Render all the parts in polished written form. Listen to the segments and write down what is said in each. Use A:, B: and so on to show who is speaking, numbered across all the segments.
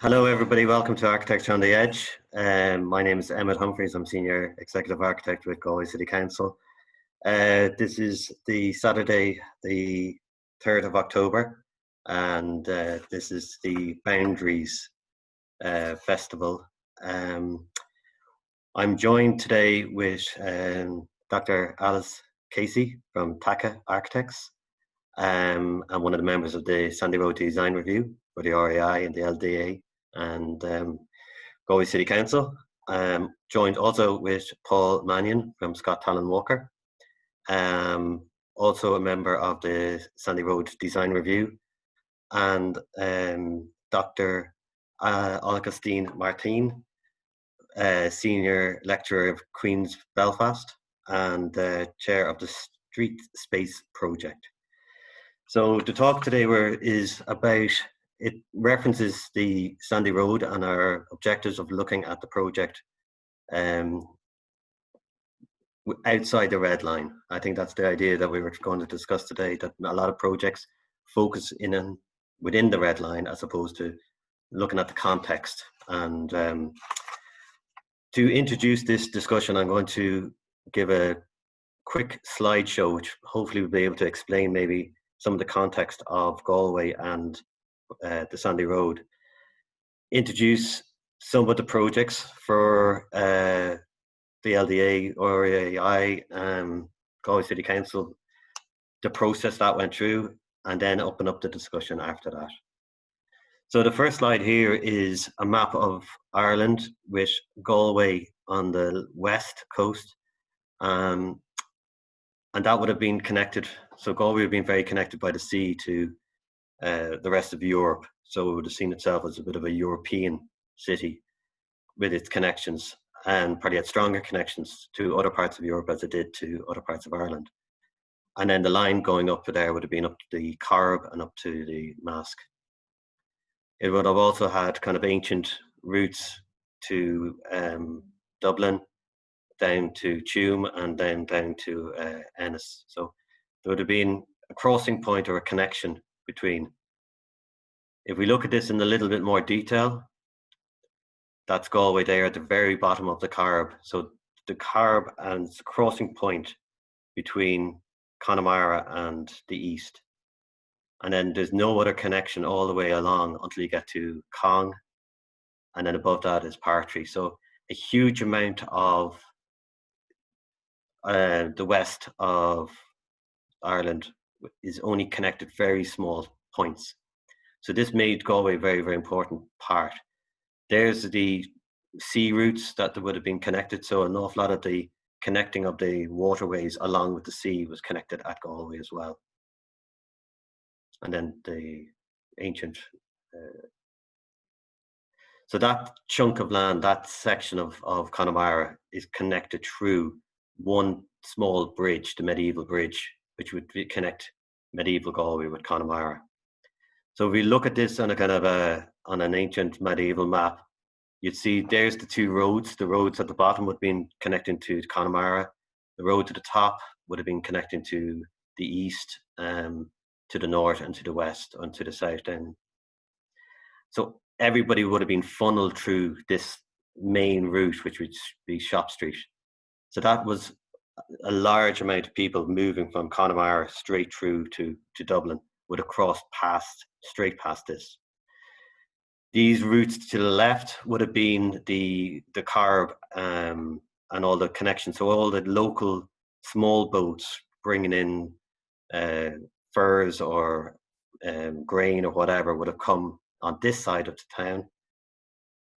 A: Hello everybody, welcome to Architecture on the Edge. My name is Emmett Humphreys, I'm Senior Executive Architect with Galway City Council. This is the Saturday, the 3rd of October, and this is the Boundaries Festival. I'm joined today with Dr. Alice Casey from TAKA Architects, and one of the members of the Sandy Road Design Review for the RIAI and the LDA and Galway City Council. Joined also with Paul Mannion from Tallon Walker, also a member of the Sandy Road Design Review, and Dr. Augustine Martin, Senior Lecturer of Queen's Belfast and Chair of the Street Space Project. So the talk today is about, it references the Sandy Road and our objectives of looking at the project outside the red line. I think that's the idea that we were going to discuss today, that a lot of projects focus within the red line as opposed to looking at the context. And to introduce this discussion, I'm going to give a quick slideshow, which hopefully will be able to explain maybe some of the context of Galway and the Sandy Road. Introduce some of the projects for the LDA, RIAI, Galway City Council, the process that went through, and then open up the discussion after that. So the first slide here is a map of Ireland with Galway on the west coast, and that would have been connected. So Galway would have been very connected by the sea to the rest of Europe. So it would have seen itself as a bit of a European city with its connections, and probably had stronger connections to other parts of Europe as it did to other parts of Ireland. And then the line going up to there would have been up to the Corb and up to the Mask. It would have also had kind of ancient routes to Dublin, down to Tuam, and then down to Ennis. So there would have been a crossing point or a connection between. If we look at this in a little bit more detail, that's Galway there at the very bottom of the Corb. So the Corb and the crossing point between Connemara and the east. And then there's no other connection all the way along until you get to Cong, and then above that is Partry. So a huge amount of the west of Ireland is only connected very small points. So this made Galway a very, very important part. There's the sea routes that would have been connected. So an awful lot of the connecting of the waterways along with the sea was connected at Galway as well. And then the ancient, so that chunk of land, that section of Connemara is connected through one small bridge, the medieval bridge, which would connect medieval Galway with Connemara. So if we look at this on a kind of on an ancient medieval map, you'd see there's the two roads. The roads at the bottom would have been connecting to Connemara. The road to the top would have been connecting to the east, to the north, and to the west, and to the south. And so everybody would have been funneled through this main route, which would be Shop Street. So that was a large amount of people moving from Connemara straight through to Dublin would have crossed straight past this. These routes to the left would have been the Corb and all the connections. So all the local small boats bringing in furs or grain or whatever would have come on this side of the town.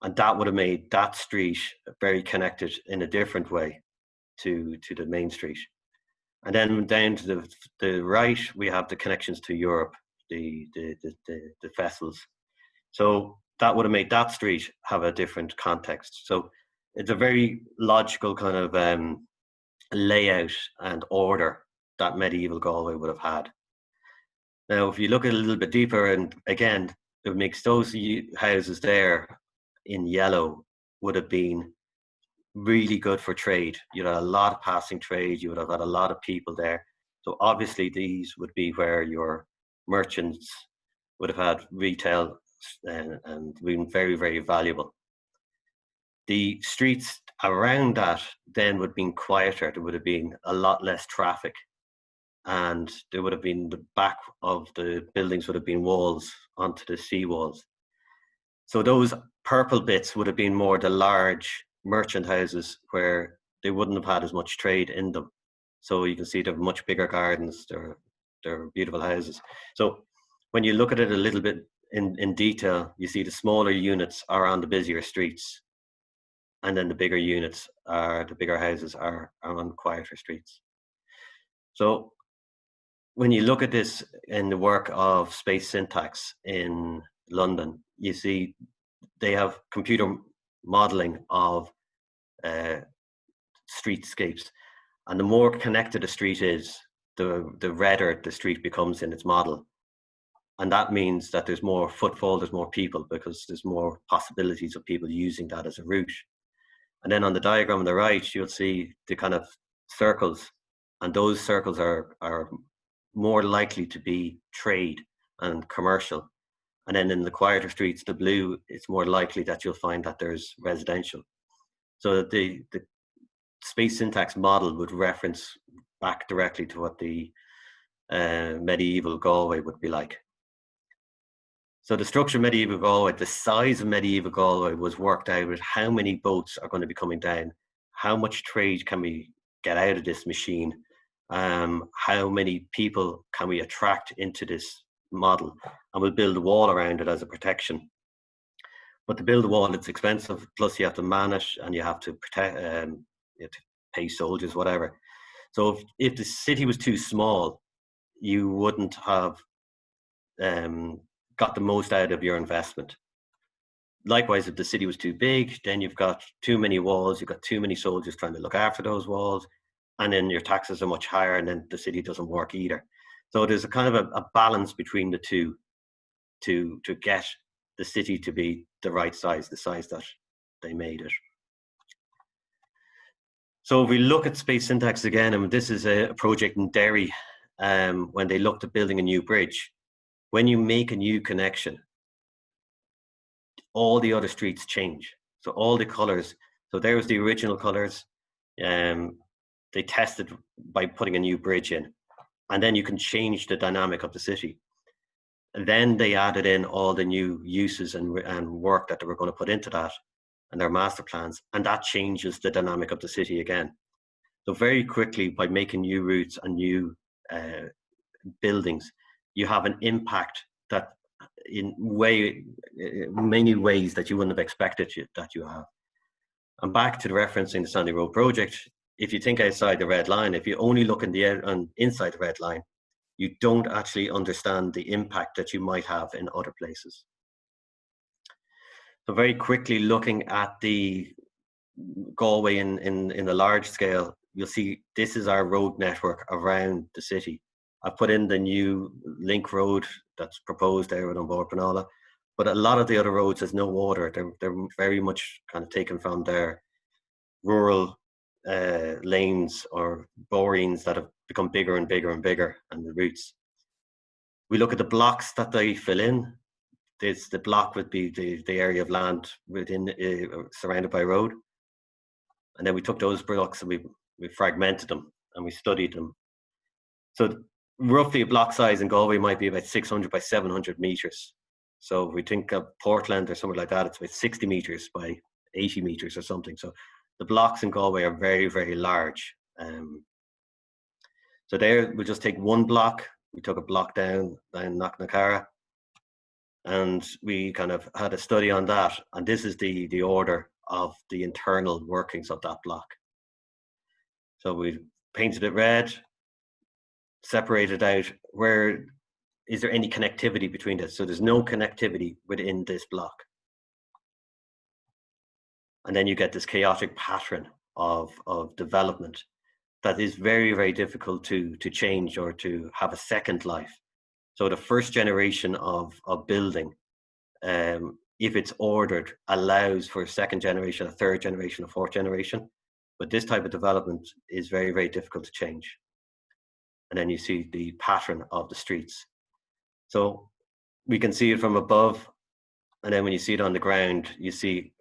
A: And that would have made that street very connected in a different way to the main street. And then down to the right, we have the connections to Europe, the vessels. So that would have made that street have a different context. So it's a very logical kind of layout and order that medieval Galway would have had. Now, if you look a little bit deeper, and again, it makes those houses there in yellow would have been really good for trade. You had a lot of passing trade. You would have had a lot of people there. So obviously these would be where your merchants would have had retail and being very, very valuable. The streets around that then would have been quieter. There would have been a lot less traffic, and there would have been the back of the buildings would have been walls onto the sea walls. So those purple bits would have been more the large merchant houses where they wouldn't have had as much trade in them. So you can see they're much bigger gardens, they're beautiful houses. So when you look at it a little bit in detail, you see the smaller units are on the busier streets, and then the bigger units the bigger houses are on quieter streets. So when you look at this in the work of Space Syntax in London, you see they have computer modeling of streetscapes, and the more connected a street is, the redder the street becomes in its model. And that means that there's more footfall, there's more people, because there's more possibilities of people using that as a route. And then on the diagram on the right, you'll see the kind of circles, and those circles are more likely to be trade and commercial. And then in the quieter streets, the blue, it's more likely that you'll find that there's residential. So the Space Syntax model would reference back directly to what the medieval Galway would be like. So the structure of medieval Galway, the size of medieval Galway was worked out with how many boats are going to be coming down, how much trade can we get out of this machine, how many people can we attract into this model, and we'll build a wall around it as a protection. But to build a wall, it's expensive, plus you have to man it, and you have to protect, you have to pay soldiers, whatever. So if the city was too small, you wouldn't have got the most out of your investment. Likewise, if the city was too big, then you've got too many walls, you've got too many soldiers trying to look after those walls, and then your taxes are much higher, and then the city doesn't work either. So there's a kind of a balance between the two to get the city to be the right size, the size that they made it. So if we look at Space Syntax again, and this is a project in Derry, when they looked at building a new bridge. When you make a new connection, all the other streets change. So all the colors, so there was the original colors. They tested by putting a new bridge in, and then you can change the dynamic of the city. And then they added in all the new uses and work that they were going to put into that and their master plans, and that changes the dynamic of the city again. So very quickly, by making new routes and new buildings, you have an impact that in many ways that you wouldn't have expected that you have. And back to the referencing the Sandy Road project, if you think outside the red line, if you only look in inside the red line, you don't actually understand the impact that you might have in other places. So very quickly, looking at the Galway in the large scale, you'll see this is our road network around the city. I've put in the new link road that's proposed there with on board Penola, but a lot of the other roads has no water. They're very much kind of taken from their rural lanes or boreens that have become bigger and bigger and bigger, and the routes. We look at the blocks that they fill in. The block would be the area of land within surrounded by road, and then we took those blocks and we fragmented them and we studied them. So roughly a block size in Galway might be about 600 by 700 meters. So if we think of Portland or somewhere like that, it's about 60 meters by 80 meters or something. So the blocks in Galway are very, very large. So there, we'll just take one block. We took a block down Knocknacara, and we kind of had a study on that. And this is the order of the internal workings of that block. So we painted it red, separated out where is there any connectivity between this. So there's no connectivity within this block. And then you get this chaotic pattern of development that is very, very difficult to change or to have a second life. So the first generation of building, if it's ordered, allows for a second generation, a third generation, a fourth generation. But this type of development is very, very difficult to change. And then you see the pattern of the streets. So we can see it from above. And then when you see it on the ground, you see,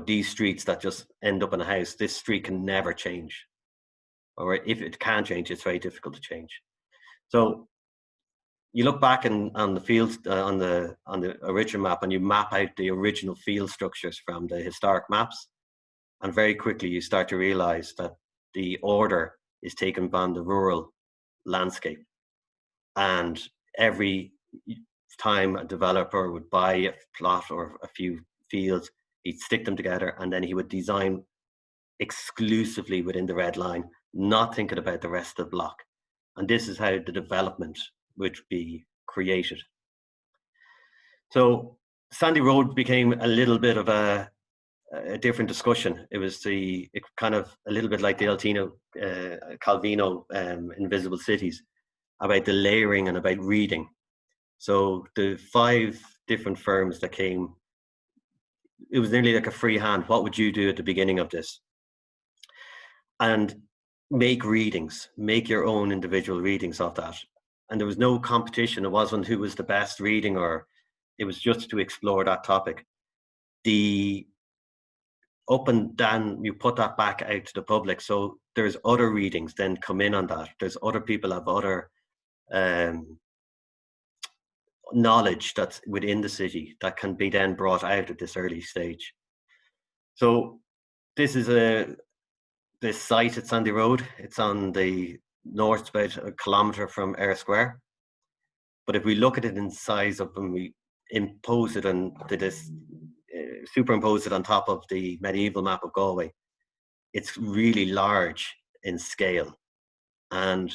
A: these streets that just end up in a house. This street can never change, or if it can change, it's very difficult to change. So you look back on the field, on the original map, and you map out the original field structures from the historic maps, and very quickly you start to realize that the order is taken from the rural landscape. And every time a developer would buy a plot or a few fields, he'd stick them together, and then he would design exclusively within the red line, not thinking about the rest of the block. And this is how the development would be created. So Sandy Road became a little bit of a different discussion. It was kind of a little bit like the Altino Calvino Invisible Cities, about the layering and about reading. So the 5 different firms that came, it was nearly like a free hand. What would you do at the beginning of this? And make readings, make your own individual readings of that. And there was no competition. It wasn't who was the best reading, or it was just to explore that topic. The up and down, you put that back out to the public. So there's other readings then come in on that. There's other people have other knowledge that's within the city that can be then brought out at this early stage. So this is this site at Sandy Road. It's on the north, about a kilometre from Eyre Square. But if we look at it in size up and we impose it and superimpose it on top of the medieval map of Galway, it's really large in scale. And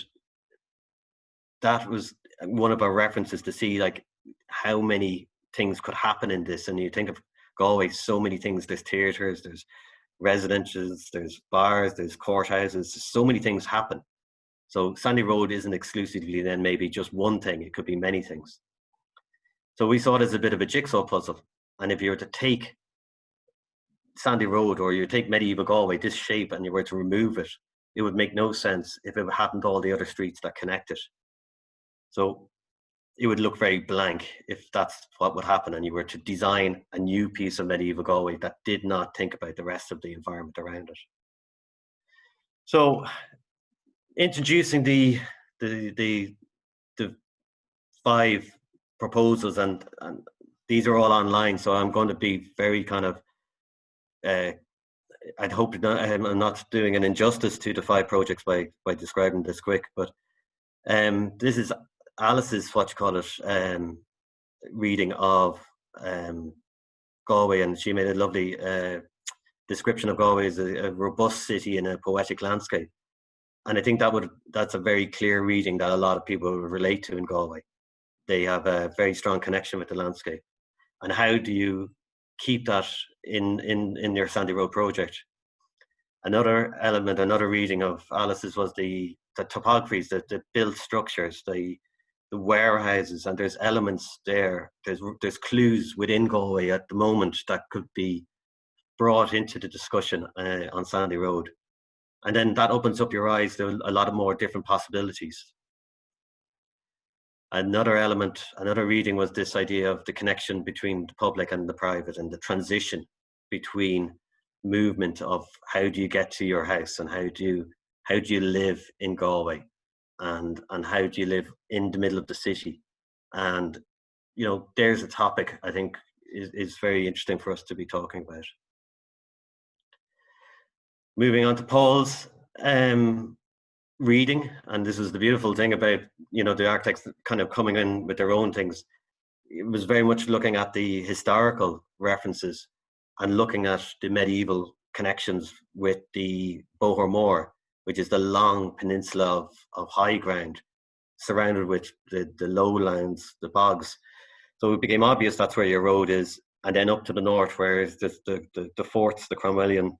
A: that was one of our references to see like how many things could happen in this. And you think of Galway, so many things. There's theatres, there's residences, there's bars, there's courthouses, so many things happen. So Sandy Road isn't exclusively then maybe just one thing, it could be many things. So we saw it as a bit of a jigsaw puzzle. And if you were to take Sandy Road, or you take medieval Galway, this shape, and you were to remove it, it would make no sense if it hadn't all the other streets that connect it. So it would look very blank if that's what would happen, and you were to design a new piece of medieval Galway that did not think about the rest of the environment around it. So introducing the 5 proposals, and these are all online, so I'm going to be very kind of I'd hope I'm not doing an injustice to the 5 projects by describing this quick, but this is Alice's, reading of Galway, and she made a lovely description of Galway as a robust city in a poetic landscape. And I think that's a very clear reading that a lot of people relate to in Galway. They have a very strong connection with the landscape. And how do you keep that in your Sandy Road project? Another element, another reading of Alice's was the topographies, the built structures, the warehouses, and there's elements there. There's clues within Galway at the moment that could be brought into the discussion on Sandy Road. And then that opens up your eyes to a lot of more different possibilities. Another element, another reading was this idea of the connection between the public and the private, and the transition between movement of how do you get to your house, and how do you live in Galway, and how do you live in the middle of the city. And there's a topic I think is very interesting for us to be talking about. Moving on to Paul's reading, and this is the beautiful thing about the architects kind of coming in with their own things. It was very much looking at the historical references and looking at the medieval connections with the Boher Moor, which is the long peninsula of high ground surrounded with the lowlands, the bogs. So it became obvious that's where your road is. And then up to the north, where is the forts, the Cromwellian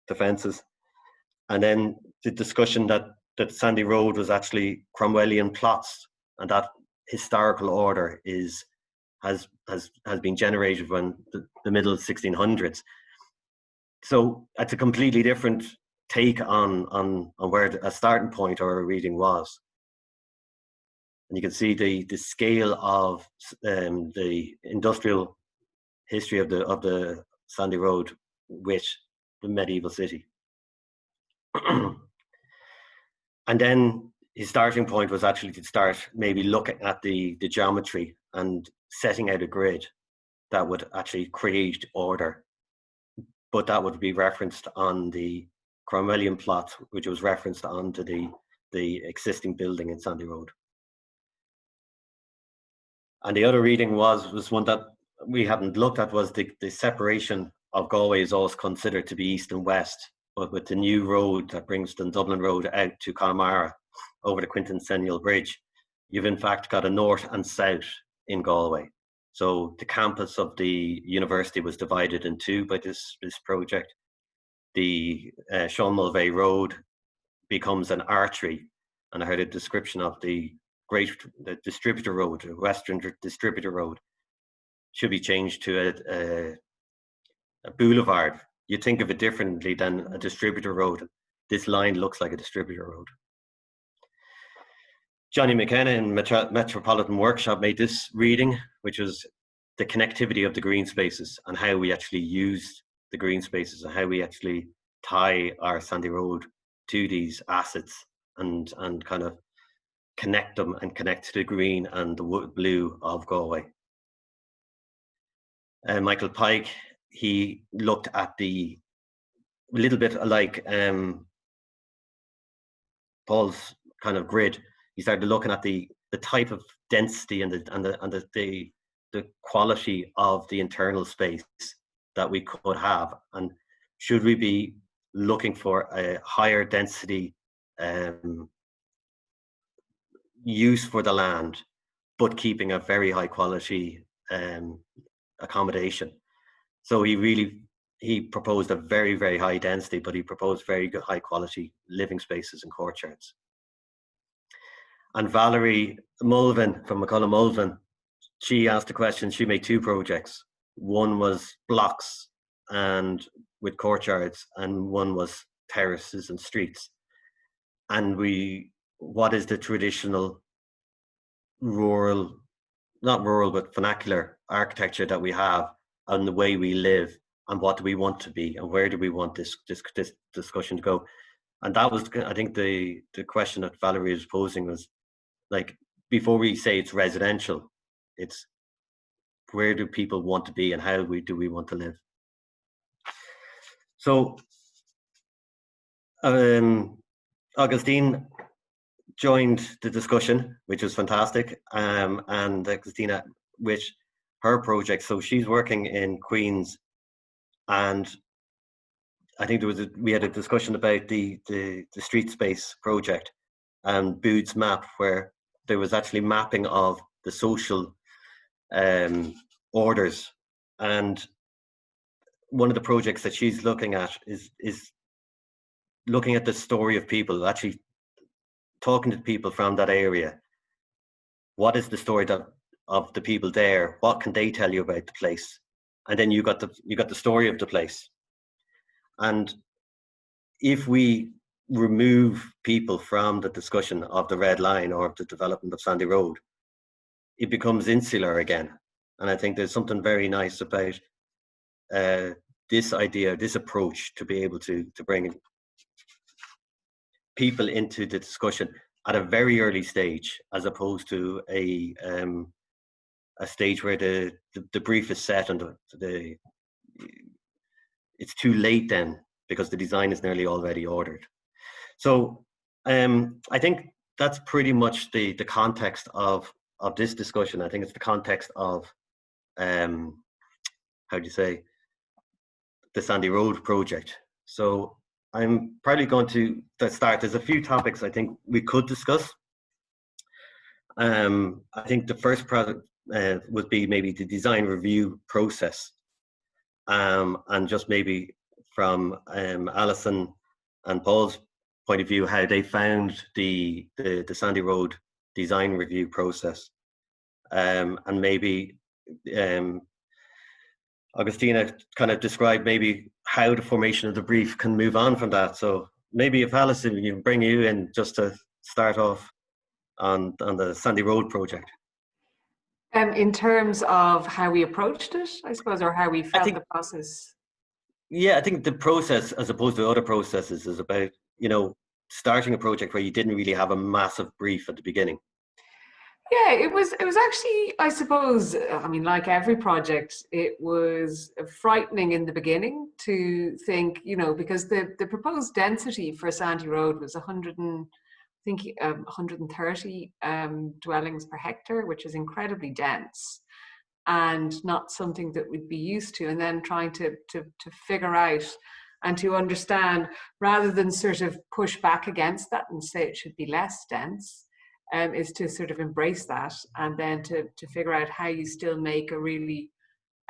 A: defences. And then the discussion that Sandy Road was actually Cromwellian plots, and that historical order has been generated when the middle 1600s. So it's a completely different take on where a starting point or a reading was. And you can see the scale of the industrial history of the Sandy Road with the medieval city. And then his starting point was actually to start maybe looking at the geometry and setting out a grid that would actually create order, but that would be referenced on the Cromwellian plot, which was referenced onto the existing building in Sandy Road. And the other reading was one that we hadn't looked at, was the separation of Galway is always considered to be east and west, but with the new road that brings the Dublin Road out to Connemara over the Quintennial Bridge, you've in fact got a north and south in Galway. So the campus of the university was divided in two by this project. The Sean Mulvey Road becomes an artery, and I heard a description of the distributor road, the Western Distributor Road, should be changed to a boulevard. You think of it differently than a distributor road. This line looks like a distributor road. Jonny McKenna in Metropolitan Workshop made this reading, which was the connectivity of the green spaces and how we actually use the green spaces and how we actually tie our Sandy Road to these assets and kind of connect them and connect to the green and the blue of Galway. Michael Pike, he looked at a little bit like Paul's kind of grid. He started looking at the type of density and the quality of the internal space that we could have, and should we be looking for a higher density use for the land, but keeping a very high quality accommodation. So he proposed a very, very high density, but he proposed very good high quality living spaces and courtyards. And Valerie Mulvin from McCullough Mulvin, she asked a question. She made two projects. One was blocks and with courtyards, and one was terraces and streets. And what is the traditional rural, not rural, but vernacular architecture that we have and the way we live, and what do we want to be, and where do we want this discussion to go? And that was, I think, the question that Valerie was posing was, like, before we say it's residential, it's where do people want to be and how do we want to live? So Augustine joined the discussion, which was fantastic, and Christina with her project. So she's working in Queens, and I think we had a discussion about the street space project and Bood's map, where there was actually mapping of the social orders. And one of the projects that she's looking at is looking at the story of people, actually talking to people from that area. What is the story of the people there? What can they tell you about the place? And then you got the story of the place. And if we remove people from the discussion of the Red Line or the development of Sandy Road, it becomes insular again. And I think there's something very nice about this idea, this approach, to be able to bring people into the discussion at a very early stage, as opposed to a stage where the brief is set and it's too late then, because the design is nearly already ordered. So I think that's pretty much the context of this discussion. I think it's the context of how do you say, the Sandy Road project. So I'm probably going to start. There's a few topics I think we could discuss. I think the first product would be maybe the design review process, and just maybe from Alison and Paul's point of view, how they found the Sandy Road design review process, and maybe Augustina kind of described maybe how the formation of the brief can move on from that. So maybe if Alison, we can bring you in just to start off on the Sandy Road project.
B: In terms of how we approached it, I suppose, or how we felt
A: think,
B: the process.
A: yeah, I think the process, as opposed to other processes, is about, you know, starting a project where you didn't really have a massive brief at the beginning.
B: Yeah, it was actually, I suppose, I mean, like every project, it was frightening in the beginning to think, you know, because the proposed density for Sandy Road was 100 and, I think 130 dwellings per hectare, which is incredibly dense and not something that we'd be used to. And then trying to figure out and to understand, rather than sort of push back against that and say it should be less dense, is to sort of embrace that, and then to figure out how you still make a really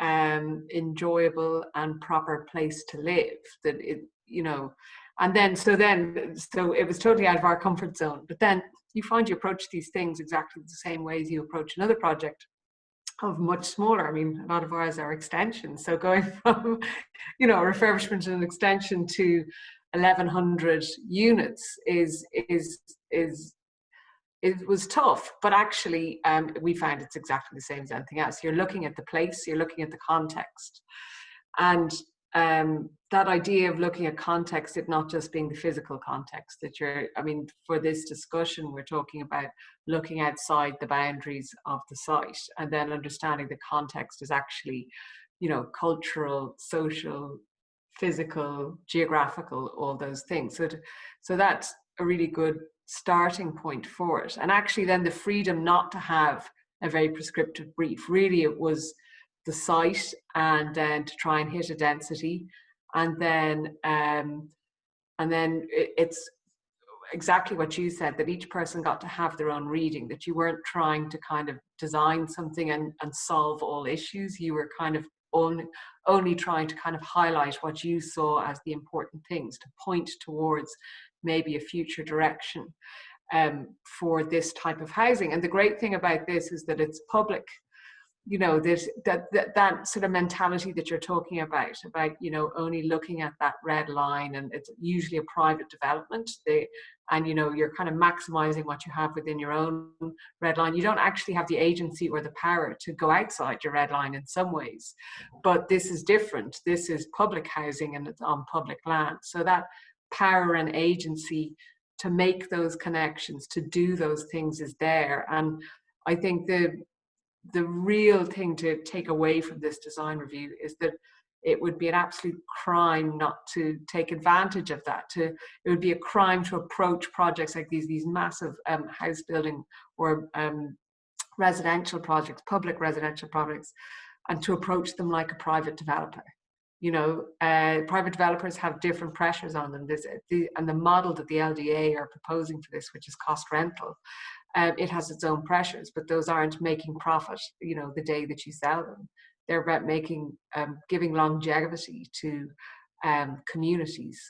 B: enjoyable and proper place to live. That it, you know, and then so it was totally out of our comfort zone. But then you find you approach these things exactly the same way as you approach another project of much smaller. I mean, a lot of ours are extensions. So going from, you know, refurbishment and extension to 1,100 units it was tough, but actually we found it's exactly the same as anything else. You're looking at the place, you're looking at the context. And that idea of looking at context, it not just being the physical context that you're, I mean, for this discussion, we're talking about looking outside the boundaries of the site, and then understanding the context is actually, you know, cultural, social, physical, geographical, all those things. So that's a really good starting point for it. And actually then the freedom not to have a very prescriptive brief. Really it was the site, and then to try and hit a density, and then it's exactly what you said, that each person got to have their own reading, that you weren't trying to kind of design something and solve all issues. You were kind of only trying to kind of highlight what you saw as the important things, to point towards maybe a future direction for this type of housing. And the great thing about this is that it's public. You know, there's that sort of mentality that you're talking about, you know, only looking at that red line, and it's usually a private development. And you know, you're kind of maximizing what you have within your own red line. You don't actually have the agency or the power to go outside your red line in some ways. But this is different. This is public housing, and it's on public land. So that power and agency to make those connections, to do those things, is there. And I think the real thing to take away from this design review is that it would be an absolute crime not to take advantage of that. It would be a crime to approach projects like these massive house building or residential projects, public residential projects, and to approach them like a private developer. You know, private developers have different pressures on them. And the model that the LDA are proposing for this, which is cost rental, it has its own pressures, but those aren't making profit, you know, the day that you sell them. They're about making, giving longevity to communities.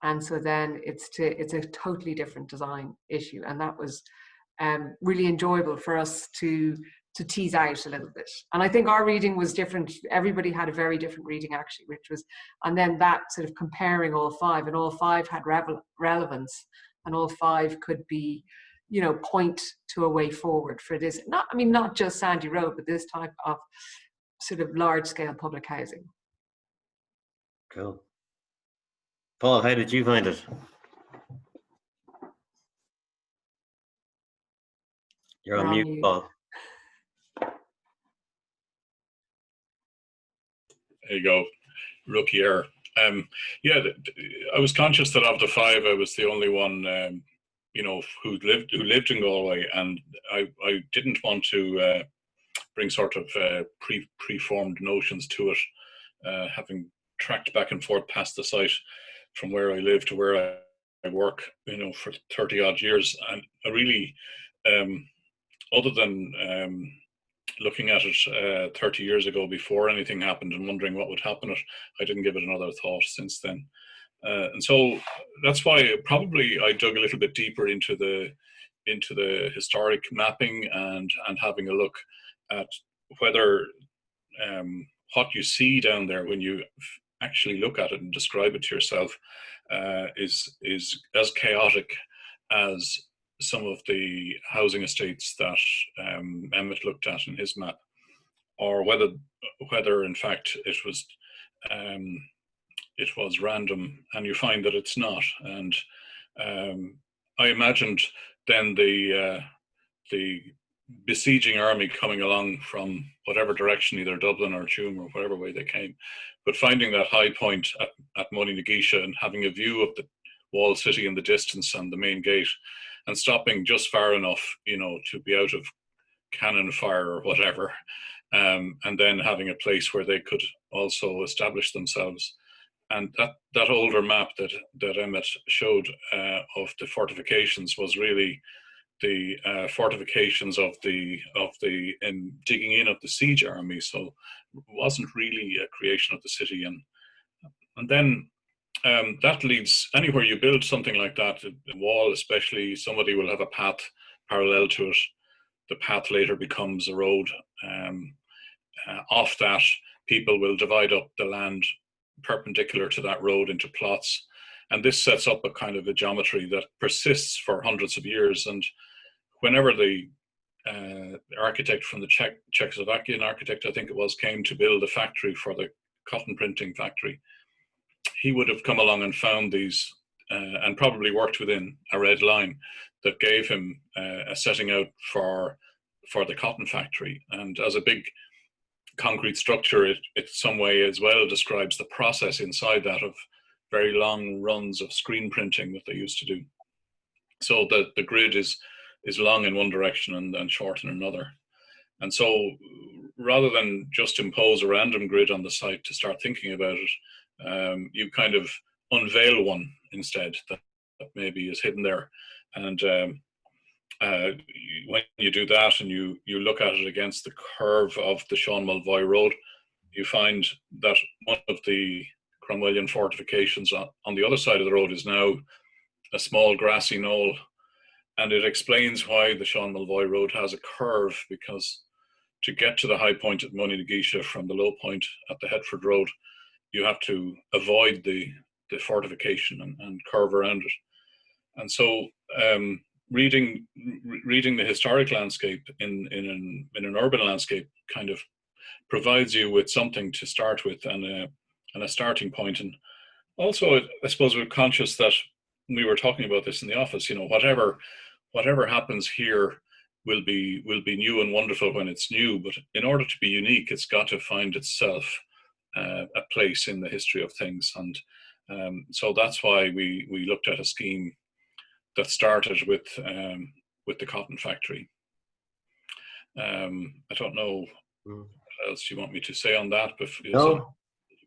B: And so then it's a totally different design issue. And that was really enjoyable for us to tease out a little bit. And I think our reading was different. Everybody had a very different reading actually, which was, and then that sort of comparing all five, and all five had relevance, and all five could be, you know, point to a way forward for this. Not just Sandy Road, but this type of sort of large scale public housing.
A: Cool. Paul, how did you find it? You're on mute, Paul.
C: There you go, rookie error. Yeah, I was conscious that of the five, I was the only one, you know, who lived in Galway, and I didn't want to bring sort of preformed notions to it, having tracked back and forth past the site from where I live to where I work, you know, for 30 odd years. And I really, other than looking at it 30 years ago before anything happened and wondering what would happen, I didn't give it another thought since then. And so that's why probably I dug a little bit deeper into the historic mapping and having a look at whether what you see down there when you actually look at it and describe it to yourself is as chaotic as some of the housing estates that Emmett looked at in his map, or whether in fact it was random, and you find that it's not. And I imagined then the besieging army coming along from whatever direction, either Dublin or Tuam or whatever way they came, but finding that high point at Moynagisha and having a view of the walled city in the distance and the main gate, and stopping just far enough, you know, to be out of cannon fire or whatever, and then having a place where they could also establish themselves. And that older map that Emmett showed of the fortifications was really the fortifications of the digging in of the siege army. So it wasn't really a creation of the city. And then that leads, anywhere you build something like that, a wall especially, somebody will have a path parallel to it. The path later becomes a road. Off that, people will divide up the land perpendicular to that road into plots. And this sets up a kind of a geometry that persists for hundreds of years. And whenever the architect from the Czechoslovakian architect, I think it was, came to build a factory for the cotton printing factory, he would have come along and found these and probably worked within a red line that gave him a setting out for the cotton factory. And as a big concrete structure, it some way as well describes the process inside that of very long runs of screen printing that they used to do. So the grid is long in one direction and short in another. And so rather than just impose a random grid on the site to start thinking about it, you kind of unveil one instead that maybe is hidden there. And when you do that and you look at it against the curve of the Sean Mulvoy Road, you find that one of the Cromwellian fortifications on the other side of the road is now a small grassy knoll. And it explains why the Sean Mulvoy Road has a curve, because to get to the high point at Moynagisha from the low point at the Headford Road, you have to avoid the fortification and curve around it. And so reading the historic landscape in an urban landscape kind of provides you with something to start with and a starting point. And also, I suppose we're conscious that we were talking about this in the office, you know, whatever happens here will be new and wonderful when it's new, but in order to be unique, it's got to find itself a place in the history of things. And so that's why we looked at a scheme that started with the cotton factory. I don't know what else you want me to say on that. But
A: no,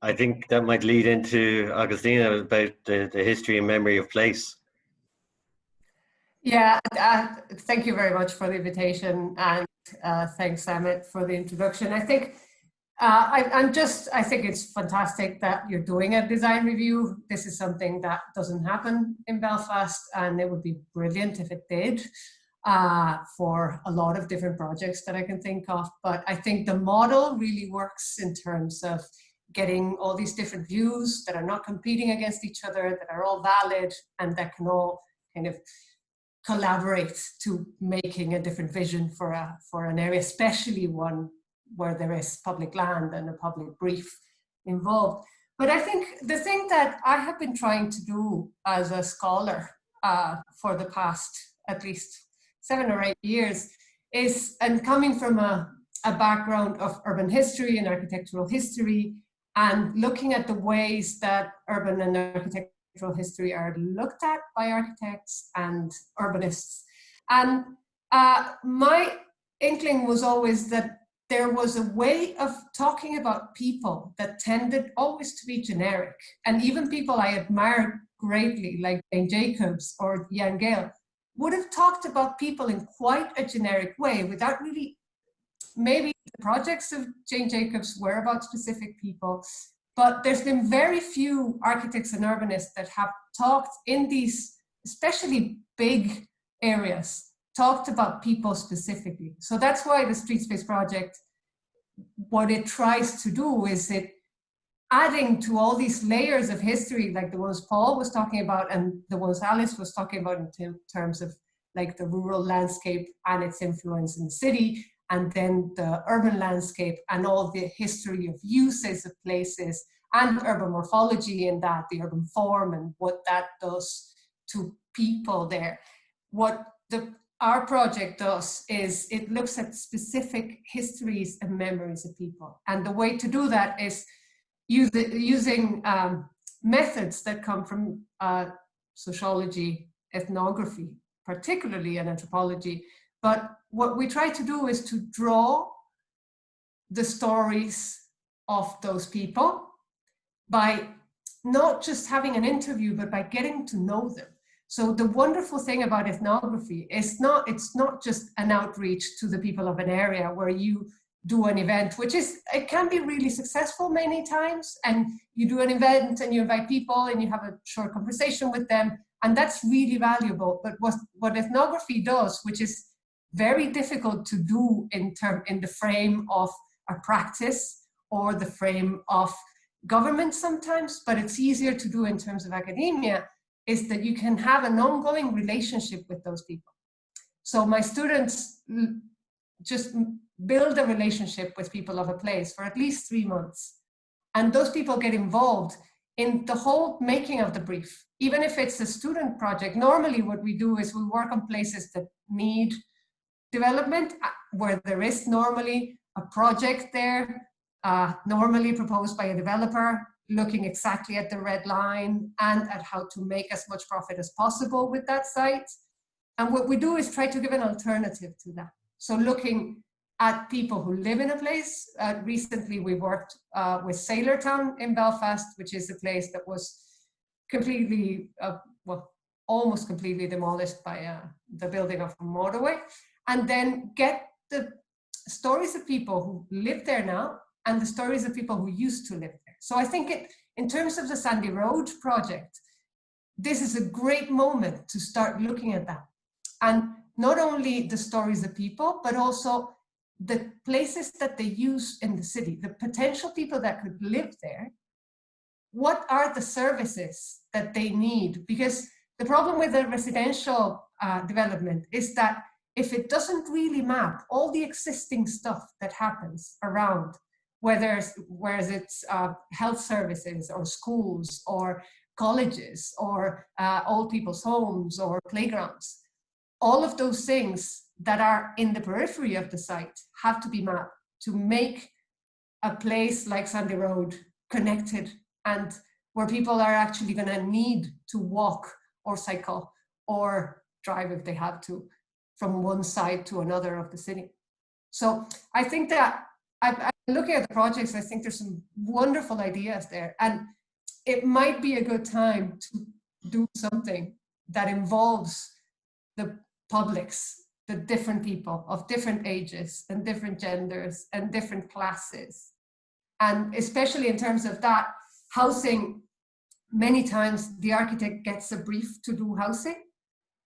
A: I think that might lead into Augustina about the history and memory of place.
D: Yeah, thank you very much for the invitation, and thanks, Emmett, for the introduction. I think I think it's fantastic that you're doing a design review. This is something that doesn't happen in Belfast, and it would be brilliant if it did for a lot of different projects that I can think of. But I think the model really works in terms of getting all these different views that are not competing against each other, that are all valid, and that can all kind of collaborate to making a different vision for an area, especially one where there is public land and a public brief involved. But I think the thing that I have been trying to do as a scholar for the past at least 7 or 8 years is, and coming from a background of urban history and architectural history, and looking at the ways that urban and architectural history are looked at by architects and urbanists. And my inkling was always that there was a way of talking about people that tended always to be generic. And even people I admired greatly, like Jane Jacobs or Jan Gale, would have talked about people in quite a generic way without really, maybe the projects of Jane Jacobs were about specific people, but there's been very few architects and urbanists that have talked in these, especially big areas, talked about people specifically. So that's why the Street Space Project, what it tries to do is it adding to all these layers of history, like the ones Paul was talking about and the ones Alice was talking about in terms of like the rural landscape and its influence in the city, and then the urban landscape and all the history of uses of places and urban morphology and that, the urban form and what that does to people there. What our project does is it looks at specific histories and memories of people. And the way to do that is using methods that come from sociology, ethnography, particularly in anthropology. But what we try to do is to draw the stories of those people by not just having an interview, but by getting to know them. So the wonderful thing about ethnography is it's not just an outreach to the people of an area where you do an event, which it can be really successful many times, and you do an event and you invite people and you have a short conversation with them, and that's really valuable. But what ethnography does, which is very difficult to do in the frame of a practice or the frame of government sometimes, but it's easier to do in terms of academia, is that you can have an ongoing relationship with those people. So my students just build a relationship with people of a place for at least 3 months. And those people get involved in the whole making of the brief. Even if it's a student project, normally what we do is we work on places that need development, where there is normally a project there, normally proposed by a developer, looking exactly at the red line and at how to make as much profit as possible with that site. And what we do is try to give an alternative to that. So looking at people who live in a place. Recently we worked with Sailortown in Belfast, which is a place that was completely, well, almost completely demolished by the building of a motorway. And then get the stories of people who live there now and the stories of people who used to live there. So I think in terms of the Sandy Road project, this is a great moment to start looking at that. And not only the stories of people, but also the places that they use in the city, the potential people that could live there. What are the services that they need? Because the problem with the residential development is that if it doesn't really map all the existing stuff that happens around, whether it's health services or schools or colleges or old people's homes or playgrounds, all of those things that are in the periphery of the site have to be mapped to make a place like Sandy Road connected and where people are actually going to need to walk or cycle or drive if they have to from one side to another of the city. So I think that I'm looking at the projects, I think there's some wonderful ideas there, and it might be a good time to do something that involves the publics, the different people of different ages and different genders and different classes. And especially in terms of that, housing, many times the architect gets a brief to do housing,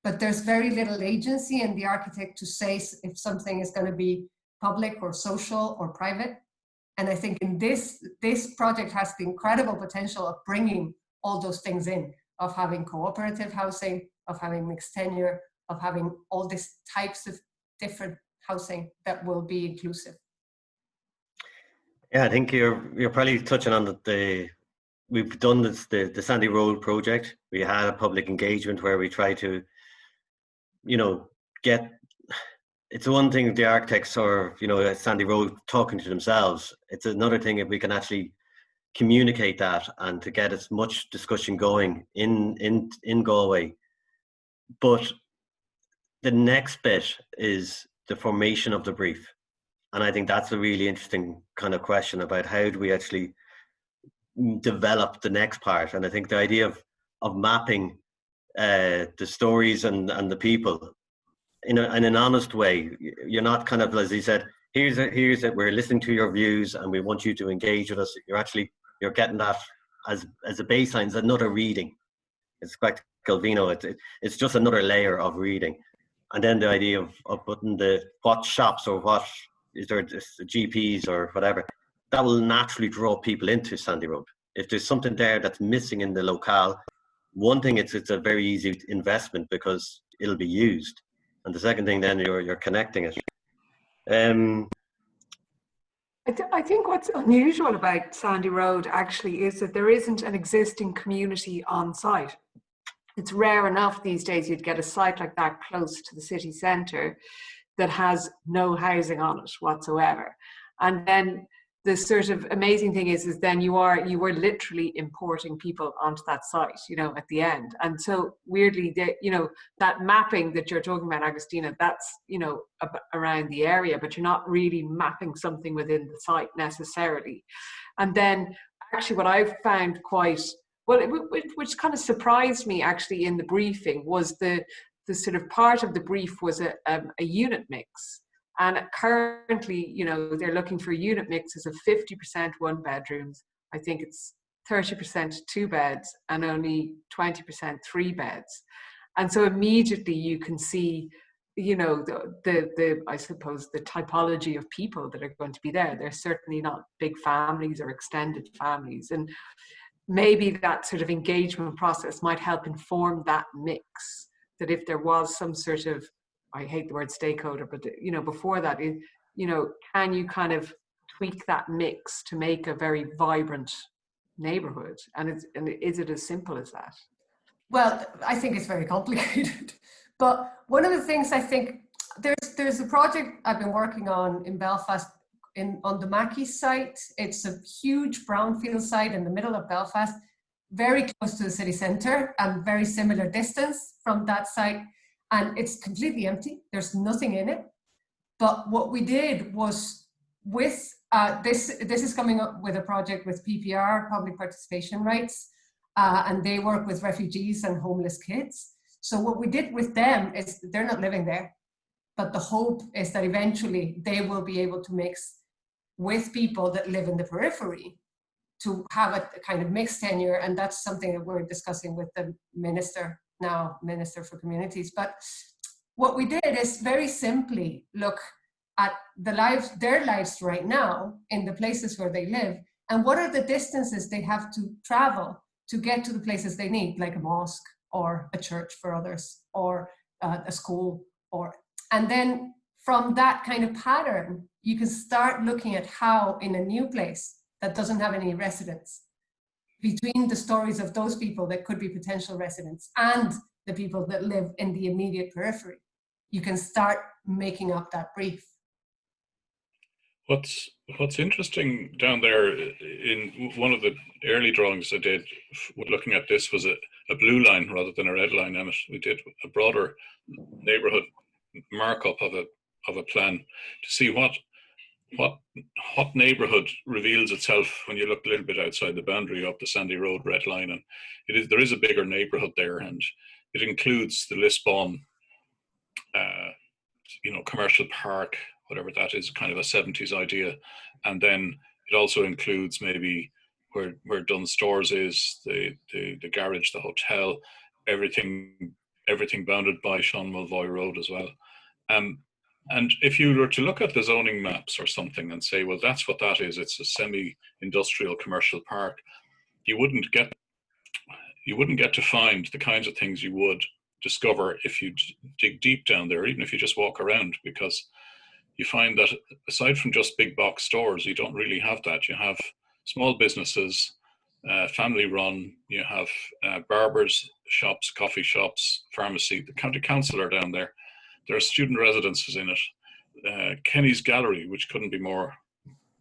D: but there's very little agency in the architect to say if something is going to be public or social or private. And I think in this project has the incredible potential of bringing all those things in, of having cooperative housing, of having mixed tenure, of having all these types of different housing that will be inclusive.
A: Yeah, I think you're probably touching on we've done the Sandy Road project. We had a public engagement where we try to, it's one thing the architects or, at Sandy Road talking to themselves. It's another thing if we can actually communicate that and to get as much discussion going in Galway. But the next bit is the formation of the brief. And I think that's a really interesting kind of question about how do we actually develop the next part. And I think the idea of mapping the stories and the people in an honest way. You're not kind of, as he said, here's it, we're listening to your views and we want you to engage with us. You're getting that as a baseline, as another reading. It's quite Calvino, it's just another layer of reading. And then the idea of putting what shops or what is there, GPs or whatever, that will naturally draw people into Sandy Road. If there's something there that's missing in the locale, one thing, it's a very easy investment because it'll be used. And the second thing, then you're connecting it.
B: I think what's unusual about Sandy Road actually is that there isn't an existing community on site. It's rare enough these days you'd get a site like that close to the city centre that has no housing on it whatsoever. And then the sort of amazing thing is then you were literally importing people onto that site, you know, at the end. And so weirdly, that mapping that you're talking about, Agustina, that's, you know, around the area, but you're not really mapping something within the site necessarily. And then actually what I've found which kind of surprised me actually in the briefing was the sort of part of the brief was a unit mix. And currently, you know, they're looking for unit mixes of 50% one bedrooms. I think it's 30% two beds and only 20% three beds. And so immediately you can see, you know, the I suppose the typology of people that are going to be there. They're certainly not big families or extended families. And maybe that sort of engagement process might help inform that mix, that if there was some sort of, I hate the word stakeholder, but, you know, before that, you know, can you kind of tweak that mix to make a very vibrant neighborhood? And is it as simple as that?
D: Well, I think it's very complicated. But one of the things I think, there's a project I've been working on in Belfast on the Mackey site. It's a huge brownfield site in the middle of Belfast, very close to the city centre and very similar distance from that site. And it's completely empty. There's nothing in it. But what we did was with this is coming up with a project with PPR, Public Participation Rights, and they work with refugees and homeless kids. So what we did with them is they're not living there, but the hope is that eventually they will be able to mix with people that live in the periphery to have a kind of mixed tenure. And that's something that we're discussing with the Minister for Communities. But what we did is very simply look at their lives right now in the places where they live, and what are the distances they have to travel to get to the places they need, like a mosque or a church for others, or a school, and then from that kind of pattern, you can start looking at how in a new place that doesn't have any residents, between the stories of those people that could be potential residents and the people that live in the immediate periphery, you can start making up that brief.
C: What's interesting down there, in one of the early drawings I did looking at this, was a blue line rather than a red line, and we did a broader neighbourhood markup of a plan to see what neighbourhood reveals itself when you look a little bit outside the boundary of the Sandy Road red line. And there is a bigger neighbourhood there, and it includes the Lisbon, commercial park, whatever that is, kind of a 70s idea. And then it also includes maybe where Dunn's Stores is, the garage, the hotel, everything bounded by Sean Mulvoy Road as well. And if you were to look at the zoning maps or something and say, well, that's what that is, it's a semi-industrial commercial park, you wouldn't get to find the kinds of things you would discover if you dig deep down there, even if you just walk around, because you find that aside from just big box stores, you don't really have that. You have small businesses, family run, you have barbers shops, coffee shops, pharmacy, the county council are down there. There are student residences in it. Kenny's Gallery, which couldn't be more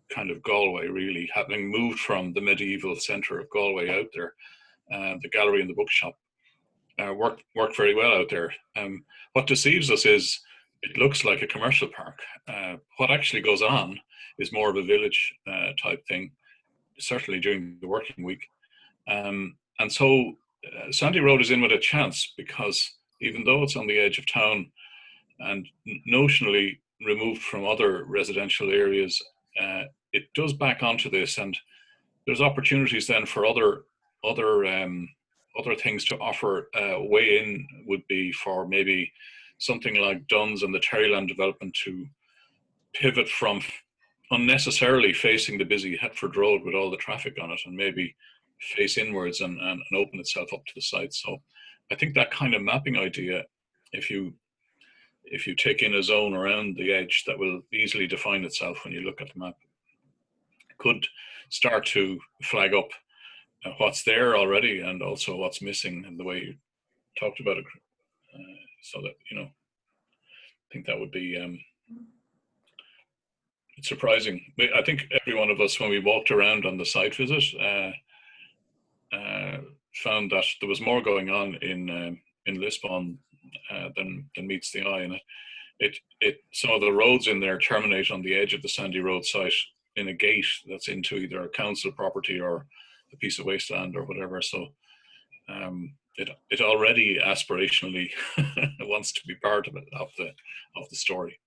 C: kind of Galway really, having moved from the medieval centre of Galway out there. The gallery and the bookshop work very well out there. What deceives us is it looks like a commercial park. What actually goes on is more of a village type thing, certainly during the working week. And so Sandy Road is in with a chance, because even though it's on the edge of town and notionally removed from other residential areas, it does back onto this, and there's opportunities then for other things to offer. Way in would be for maybe something like Dunn's and the Terryland development to pivot from unnecessarily facing the busy Hetford Road with all the traffic on it, and maybe face inwards and open itself up to the site. So I think that kind of mapping idea, if you if you take in a zone around the edge that will easily define itself when you look at the map, could start to flag up what's there already and also what's missing in the way you talked about it. So that, you know, I think that would be it's surprising. I think every one of us, when we walked around on the site visit, found that there was more going on in Lisbon than meets the eye. And some of the roads in there terminate on the edge of the Sandy Road site in a gate that's into either a council property or a piece of wasteland or whatever. So it already aspirationally wants to be part of it, of the story.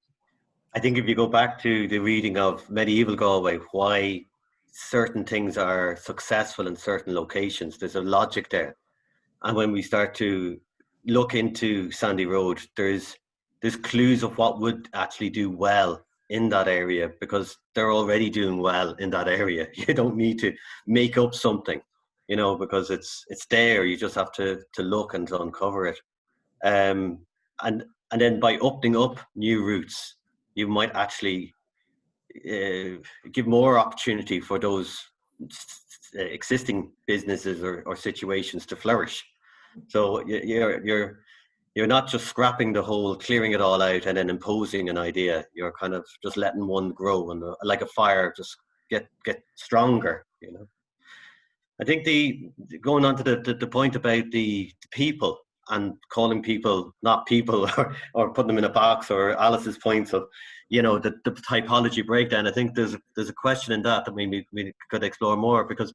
A: I think if you go back to the reading of medieval Galway, why certain things are successful in certain locations, there's a logic there. And when we start to look into Sandy Road, there's clues of what would actually do well in that area, because they're already doing well in that area. You don't need to make up something, you know, because it's there. You just have to look and to uncover it. And then by opening up new routes, you might actually give more opportunity for those existing businesses or situations to flourish. So you're not just scrapping the whole, clearing it all out and then imposing an idea. You're kind of just letting one grow and like a fire, just get stronger, you know. I think going on to the point about the people and calling people not people or putting them in a box, or Alice's points of, you know, the typology breakdown. I think there's a question in that we could explore more, because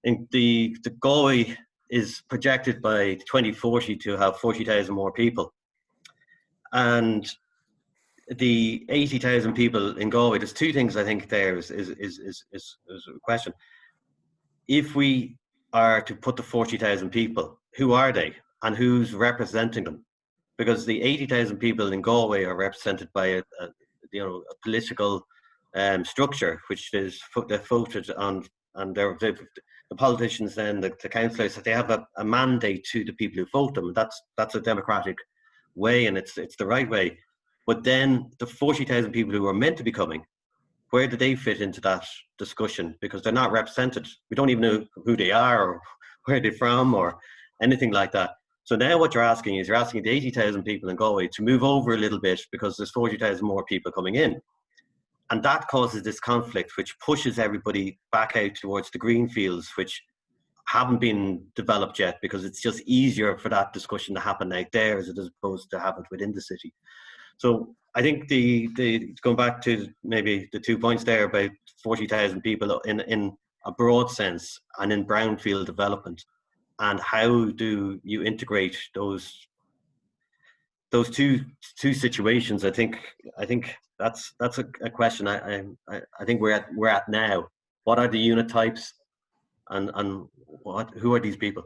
A: in the Galway is projected by 2040 to have 40,000 more people, and the 80,000 people in Galway. There's two things I think there is a question. If we are to put the 40,000 people, who are they and who's representing them? Because the 80,000 people in Galway are represented by a political structure, which is voted on, and the politicians then, the councillors, they have a mandate to the people who vote them. That's a democratic way, and it's the right way. But then the 40,000 people who are meant to be coming, where do they fit into that discussion? Because they're not represented. We don't even know who they are or where they're from or anything like that. So now what you're asking is, you're asking the 80,000 people in Galway to move over a little bit because there's 40,000 more people coming in. And that causes this conflict, which pushes everybody back out towards the green fields, which haven't been developed yet, because it's just easier for that discussion to happen out there as opposed to happen within the city. So I think going back to maybe the 2 points there about 40,000 people in a broad sense and in brownfield development, and how do you integrate those two situations? I think that's a question I think we're at now. What are the unit types, and who are these people?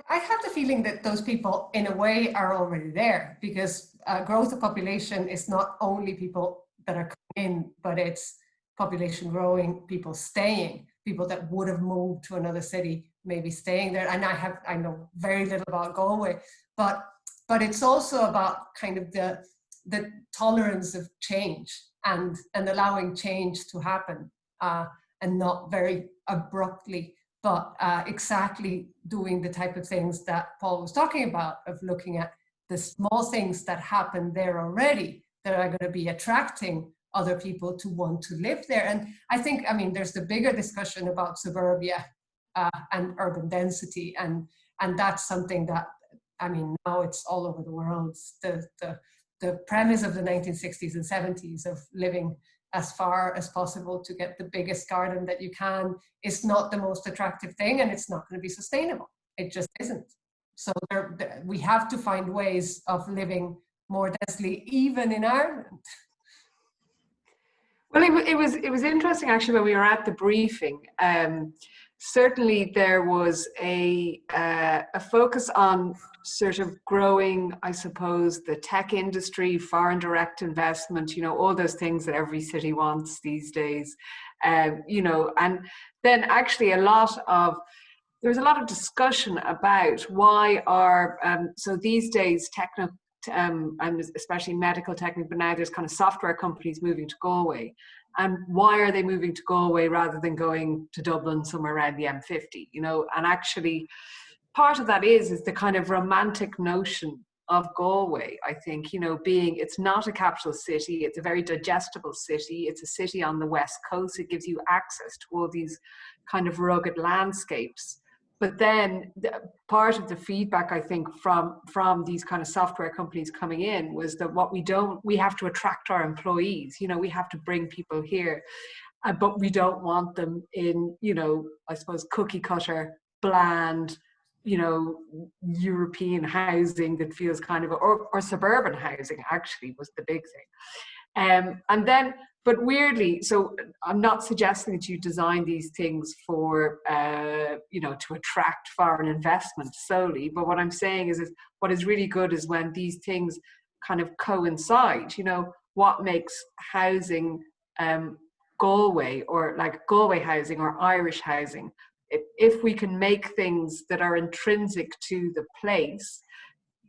D: I have the feeling that those people, in a way, are already there, because growth of population is not only people that are coming in, but it's population growing, people staying, people that would have moved to another city, maybe staying there. And I know very little about Galway, but it's also about kind of the tolerance of change and allowing change to happen, and not very abruptly, but exactly doing the type of things that Paul was talking about, of looking at the small things that happen there already that are going to be attracting other people to want to live there. And I think, there's the bigger discussion about suburbia and urban density, and that's something that, now it's all over the world. The premise of the 1960s and 70s of living as far as possible to get the biggest garden that you can is not the most attractive thing, and it's not going to be sustainable. It just isn't. So we have to find ways of living more densely, even in Ireland.
B: Well, it was interesting actually when we were at the briefing. Certainly there was a focus on sort of growing, I suppose, the tech industry, foreign direct investment, all those things that every city wants these days, and then actually there was a lot of discussion about why so these days and especially medical technique, but now there's kind of software companies moving to Galway. And why are they moving to Galway rather than going to Dublin, somewhere around the M50, you know? And actually, part of that is the kind of romantic notion of Galway, I think, you know, being, it's not a capital city, it's a very digestible city, it's a city on the west coast, it gives you access to all these kind of rugged landscapes. But then part of the feedback, I think, from these kind of software companies coming in was that we have to attract our employees, you know, we have to bring people here, but we don't want them in, you know, I suppose cookie cutter, bland, you know, European housing that feels kind of, or suburban housing actually was the big thing. And then, but weirdly, so I'm not suggesting that you design these things for, you know, to attract foreign investment solely, but what I'm saying is what is really good is when these things kind of coincide, you know, what makes housing Galway, or like Galway housing or Irish housing, if we can make things that are intrinsic to the place,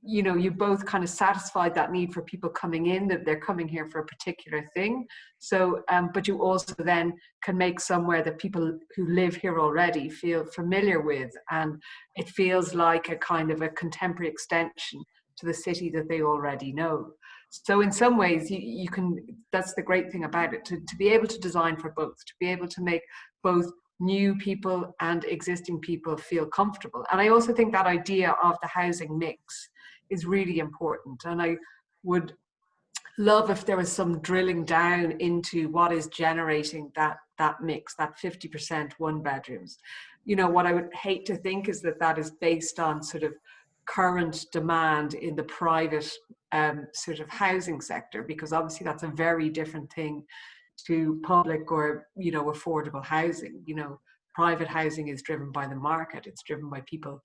B: you know, you both kind of satisfied that need for people coming in, that they're coming here for a particular thing. So, but you also then can make somewhere that people who live here already feel familiar with, and it feels like a kind of a contemporary extension to the city that they already know. So in some ways, you can, that's the great thing about it, to be able to design for both, to be able to make both new people and existing people feel comfortable. And I also think that idea of the housing mix is really important. And I would love if there was some drilling down into what is generating that mix, that 50% one bedrooms. You know, what I would hate to think is that is based on sort of current demand in the private sort of housing sector, because obviously that's a very different thing to public or, you know, affordable housing. You know, private housing is driven by the market. It's driven by people,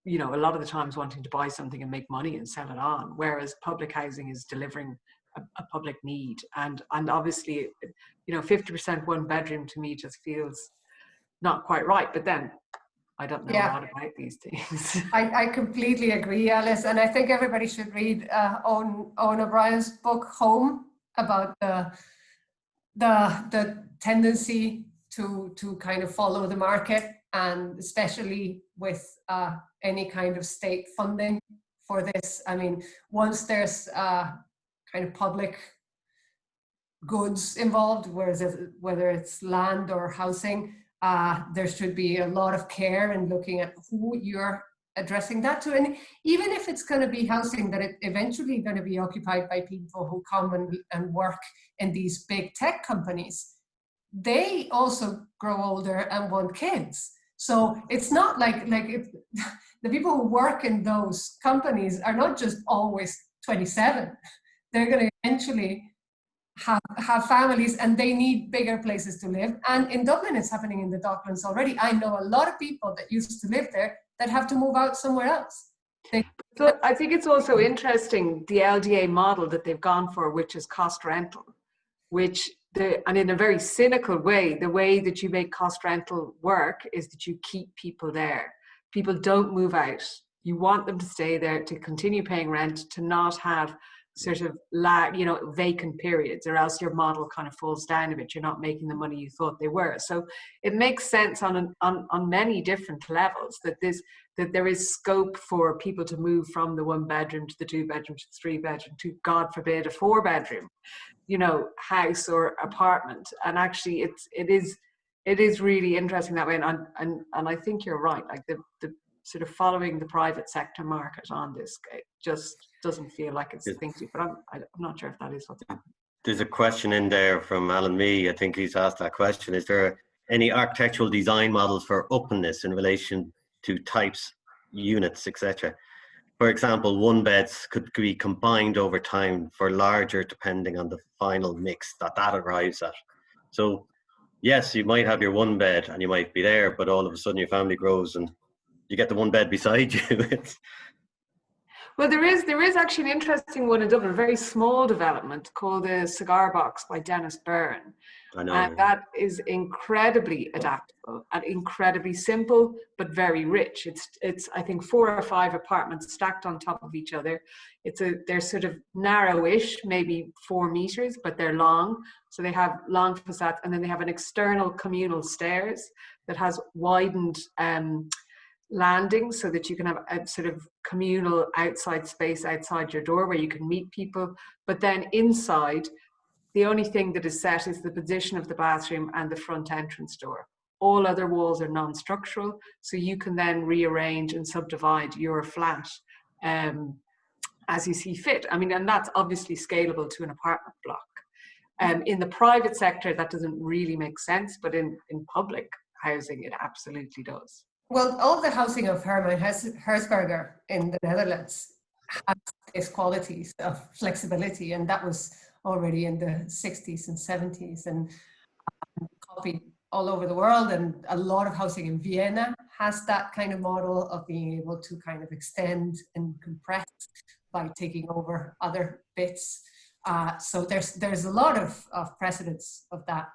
B: you know, a lot of the times wanting to buy something and make money and sell it on, whereas public housing is delivering a public need. And obviously, you know, 50% one bedroom to me just feels not quite right. But then I don't know a lot about these things.
D: I completely agree, Alice. And I think everybody should read Owen O'Brien's book, Home, about the tendency to kind of follow the market, and especially with any kind of state funding for this. I mean, once there's kind of public goods involved, whether it's land or housing, there should be a lot of care in looking at who you're addressing that to. And even if it's going to be housing that it eventually going to be occupied by people who come and work in these big tech companies, they also grow older and want kids. So it's not like the people who work in those companies are not just always 27. They're going to eventually have families, and they need bigger places to live. And in Dublin, it's happening in the Docklands already. I know a lot of people that used to live there that have to move out somewhere else.
B: So I think it's also interesting, the LDA model that they've gone for, which is cost rental, and in a very cynical way, the way that you make cost rental work is that you keep people there. People don't move out. You want them to stay there, to continue paying rent, to not have sort of vacant periods, or else your model kind of falls down a bit. You're not making the money you thought they were. So it makes sense on many different levels that there is scope for people to move from the one bedroom to the two bedroom to the three bedroom to, God forbid, a four bedroom, you know, house or apartment. And actually it is really interesting that way. And I think you're right. Like the sort of following the private sector market on this, it just doesn't feel like it's thinking, but I'm not sure if that is what's happening.
A: There's a question in there from Alan Mee. I think he's asked that question. Is there any architectural design models for openness in relation to types, units, etc.? For example, one beds could be combined over time for larger, depending on the final mix that arrives at. So yes, you might have your one bed and you might be there, but all of a sudden your family grows and you get the one bed beside you.
B: Well, there is actually an interesting one in Dublin, a very small development called the Cigar Box by Dennis Byrne.
A: I know.
B: And that is incredibly adaptable and incredibly simple, but very rich. It's I think 4 or 5 apartments stacked on top of each other. They're sort of narrowish, maybe 4 meters, but they're long. So they have long facades, and then they have an external communal stairs that has widened landings so that you can have a sort of communal outside space outside your door where you can meet people. But then inside, the only thing that is set is the position of the bathroom and the front entrance door. All other walls are non-structural, so you can then rearrange and subdivide your flat as you see fit. I mean, and that's obviously scalable to an apartment block. In the private sector, that doesn't really make sense, but in public housing, it absolutely does.
D: Well, all the housing of Herman Herzberger in the Netherlands has these qualities of flexibility, and that was already in the 60s and 70s and copied all over the world. And a lot of housing in Vienna has that kind of model of being able to kind of extend and compress by taking over other bits. So there's a lot of precedents of that.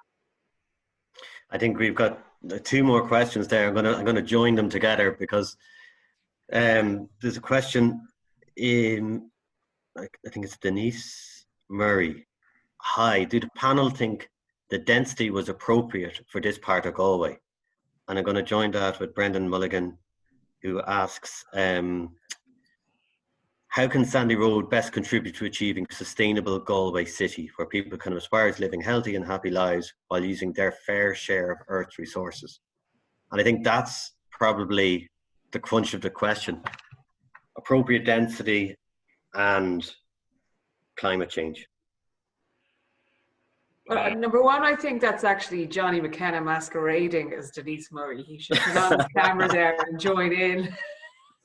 A: I think we've got 2 more questions there. I'm gonna join them together because there's a question in, I think it's Denise Murray. Hi, do the panel think the density was appropriate for this part of Galway? And I'm going to join that with Brendan Mulligan, who asks, how can Sandy Road best contribute to achieving sustainable Galway city where people can aspire to living healthy and happy lives while using their fair share of Earth's resources? And I think that's probably the crunch of the question. Appropriate density and climate change.
B: Well, number one, I think that's actually Jonny McKenna masquerading as Denise Murray. He should put on the camera there and join in.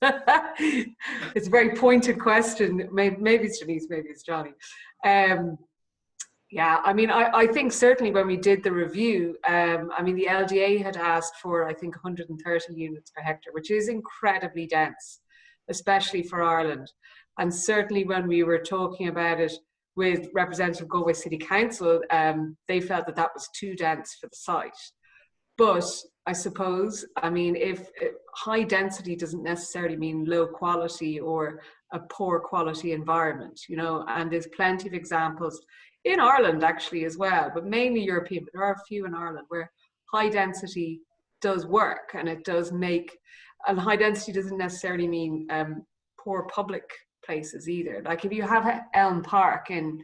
B: It's a very pointed question. Maybe it's Denise, maybe it's Jonny. Yeah, I mean, I think certainly when we did the review, I mean, the LDA had asked for, I think, 130 units per hectare, which is incredibly dense, especially for Ireland. And certainly when we were talking about it with Representative Galway City Council, they felt that that was too dense for the site. But I suppose, I mean, if high density doesn't necessarily mean low quality or a poor quality environment, you know, and there's plenty of examples in Ireland actually as well, but mainly European, but there are a few in Ireland where high density does work, and it does make, and high density doesn't necessarily mean poor public places either. Like if you have Elm Park in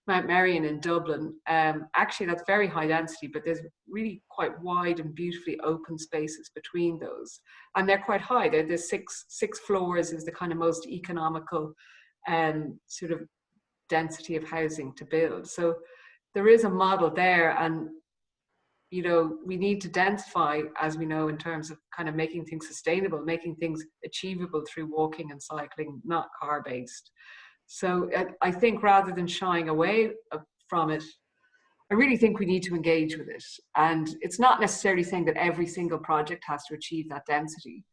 B: Mount Mannion in Dublin, actually that's very high density, but there's really quite wide and beautifully open spaces between those, and they're quite high. There's six floors is the kind of most economical sort of density of housing to build. So there is a model there, and you know, we need to densify, as we know, in terms of kind of making things sustainable, making things achievable through walking and cycling, not car-based. So I think rather than shying away from it, I really think we need to engage with it. And it's not necessarily saying that every single project has to achieve that density,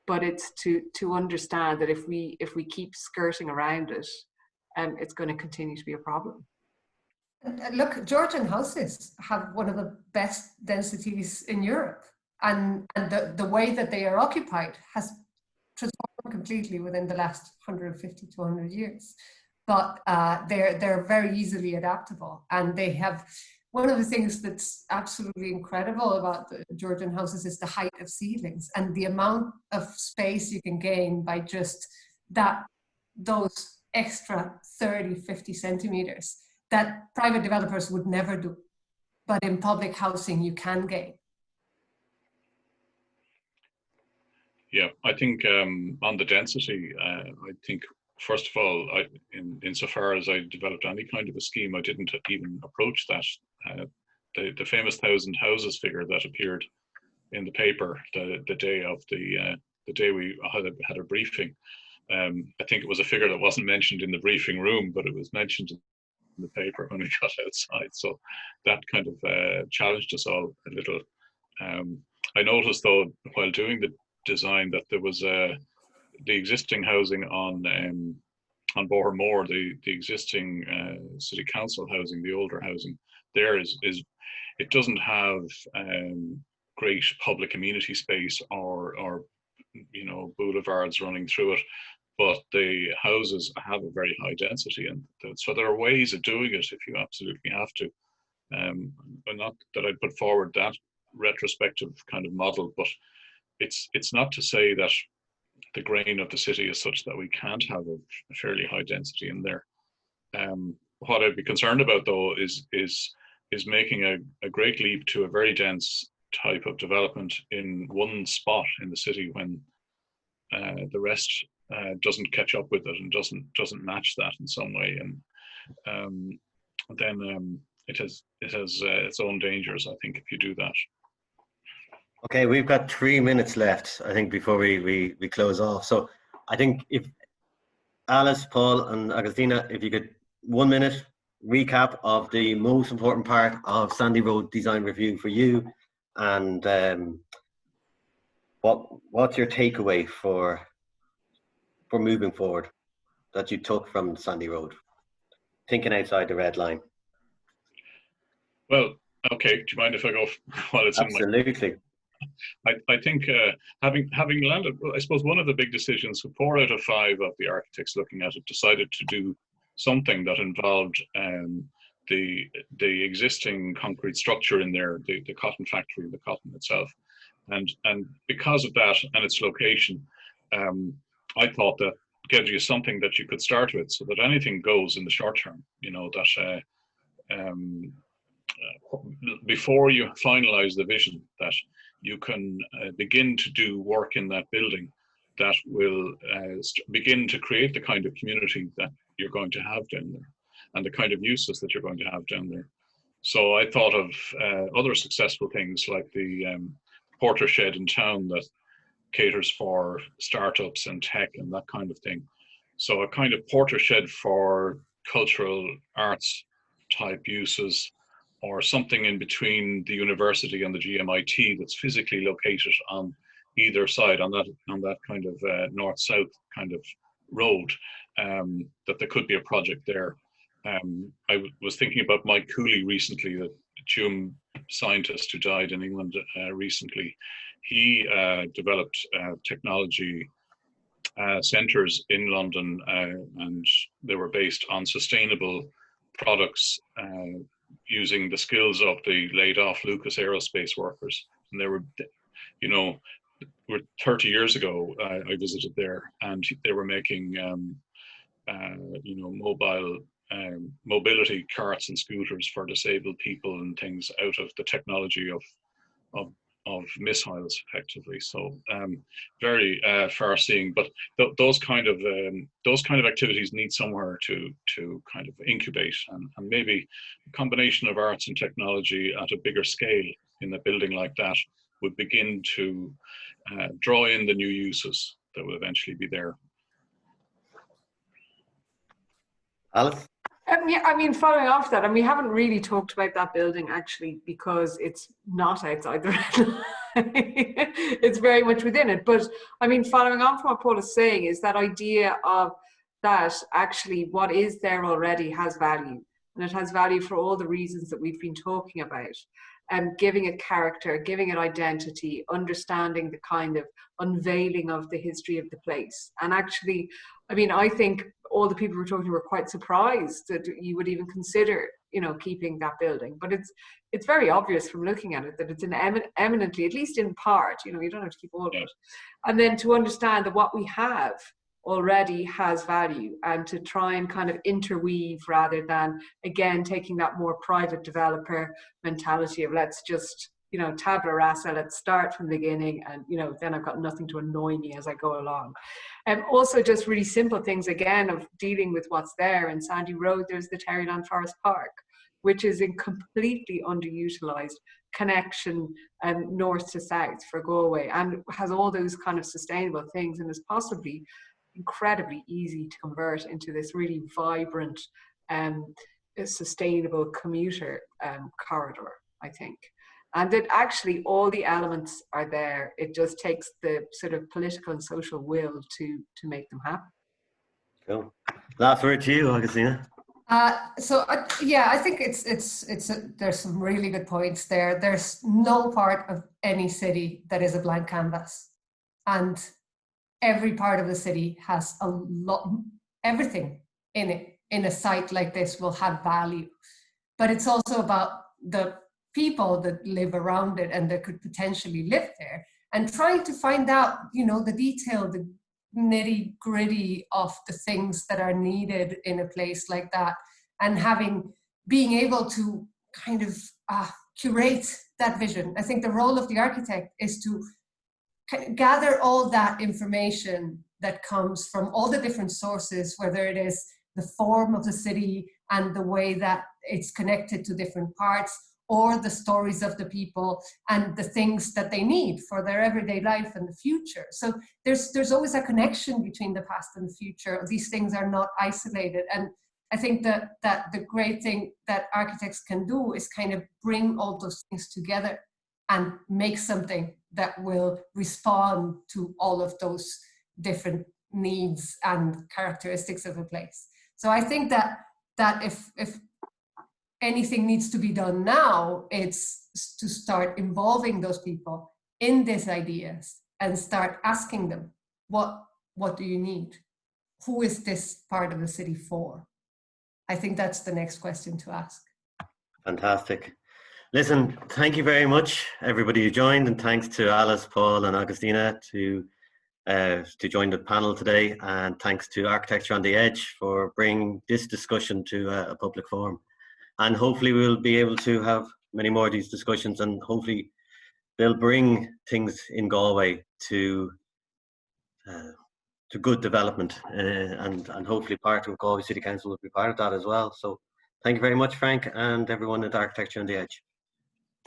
B: but it's to understand that if we keep skirting around it, it's going to continue to be a problem.
D: Look, Georgian houses have one of the best densities in Europe, and the way that they are occupied has transformed completely within the last 150 to 100 years. But they're very easily adaptable, and they have, one of the things that's absolutely incredible about the Georgian houses is the height of ceilings and the amount of space you can gain by just those extra 30, 50 centimeters that private developers would never do. But in public housing, you can gain.
C: Yeah, I think on the density, I think, first of all, insofar as I developed any kind of a scheme, I didn't even approach that. The famous 1,000 houses figure that appeared in the paper the day of the day we had a briefing. I think it was a figure that wasn't mentioned in the briefing room, but it was mentioned in the paper when we got outside. So that kind of challenged us all a little. I noticed though, while doing the design, that there was the existing housing on Bohermore, the existing city council housing, the older housing there is it doesn't have great public amenity space or you know, boulevards running through it, but the houses have a very high density, and so there are ways of doing it if you absolutely have to. But not that I'd put forward that retrospective kind of model, but it's not to say that the grain of the city is such that we can't have a fairly high density in there. What I'd be concerned about, though, is making a great leap to a very dense type of development in one spot in the city when the rest doesn't catch up with it and doesn't match that in some way, and then it has its own dangers, I think, if you do that.
A: Okay, we've got 3 minutes left, I think, before we close off. So I think if Alice, Paul and Agustina, if you could 1 minute recap of the most important part of Sandy Road Design Review for you, and what's your takeaway for moving forward that you took from Sandy Road, thinking outside the red line?
C: Well, okay, do you mind if I go while it's
A: Absolutely.
C: in my... I think having landed, I suppose one of the big decisions, 4 out of 5 of the architects looking at it decided to do something that involved the existing concrete structure in there, the cotton factory, the cotton itself, and because of that and its location, I thought that gives you something that you could start with, so that anything goes in the short term. You know, that before you finalize the vision, that you can begin to do work in that building that will begin to create the kind of community that you're going to have down there, and the kind of uses that you're going to have down there. So I thought of other successful things like the Porter Shed in town that caters for startups and tech and that kind of thing. So a kind of Porter Shed for cultural arts type uses, or something in between the university and the GMIT that's physically located on either side, on that kind of north-south kind of road, that there could be a project there. I was thinking about Mike Cooley recently, the Tuam scientist who died in England recently. He developed technology centres in London, and they were based on sustainable products using the skills of the laid off Lucas Aerospace workers. And they were, you know, 30 years ago, I visited there, and they were making, you know, mobile mobility carts and scooters for disabled people and things out of the technology of missiles, effectively. So very far-seeing. But those kind of activities need somewhere to kind of incubate, and maybe a combination of arts and technology at a bigger scale in a building like that would begin to draw in the new uses that will eventually be there.
A: Alice?
B: Yeah, I mean, following off that, and we haven't really talked about that building actually, because it's not outside the red line. It's very much within it. But I mean, following on from what Paul is saying, is that idea of that actually what is there already has value, and it has value for all the reasons that we've been talking about. Giving it character, giving it identity, understanding the kind of unveiling of the history of the place. And actually, I mean, I think all the people we're talking to were quite surprised that you would even consider, you know, keeping that building. But it's very obvious from looking at it that it's an eminently, at least in part, you know, you don't have to keep all of it. And then to understand that what we have already has value, and to try and kind of interweave, rather than, again, taking that more private developer mentality of let's just, you know, tabula rasa, let's start from the beginning, and, you know, then I've got nothing to annoy me as I go along. And also just really simple things, again, of dealing with what's there. In Sandy Road, there's the Terryland Forest Park, which is a completely underutilized connection north to south for Galway, and has all those kind of sustainable things, and is possibly incredibly easy to convert into this really vibrant, sustainable commuter corridor, I think. And that actually all the elements are there. It just takes the sort of political and social will to make them happen.
A: Cool. Last word to you, Agustina.
D: Yeah, I think there's some really good points there. There's no part of any city that is a blank canvas, and every part of the city has a lot, everything in it. In a site like this will have value, but it's also about the people that live around it and that could potentially live there, and trying to find out, you know, the detail, the nitty gritty of the things that are needed in a place like that, and being able to kind of curate that vision. I think the role of the architect is to gather all that information that comes from all the different sources, whether it is the form of the city and the way that it's connected to different parts, or the stories of the people and the things that they need for their everyday life and the future. So there's always a connection between the past and the future. These things are not isolated. And I think that the great thing that architects can do is kind of bring all those things together and make something that will respond to all of those different needs and characteristics of a place. So I think that if anything needs to be done now, it's to start involving those people in these ideas and start asking them, what do you need? Who is this part of the city for? I think that's the next question to ask.
A: Fantastic. Listen, thank you very much, everybody who joined, and thanks to Alice, Paul and Augustina to join the panel today, and thanks to Architecture on the Edge for bringing this discussion to a public forum. And hopefully we'll be able to have many more of these discussions, and hopefully they'll bring things in Galway to good development, and hopefully part of Galway City Council will be part of that as well. So thank you very much, Frank, and everyone at Architecture on the Edge.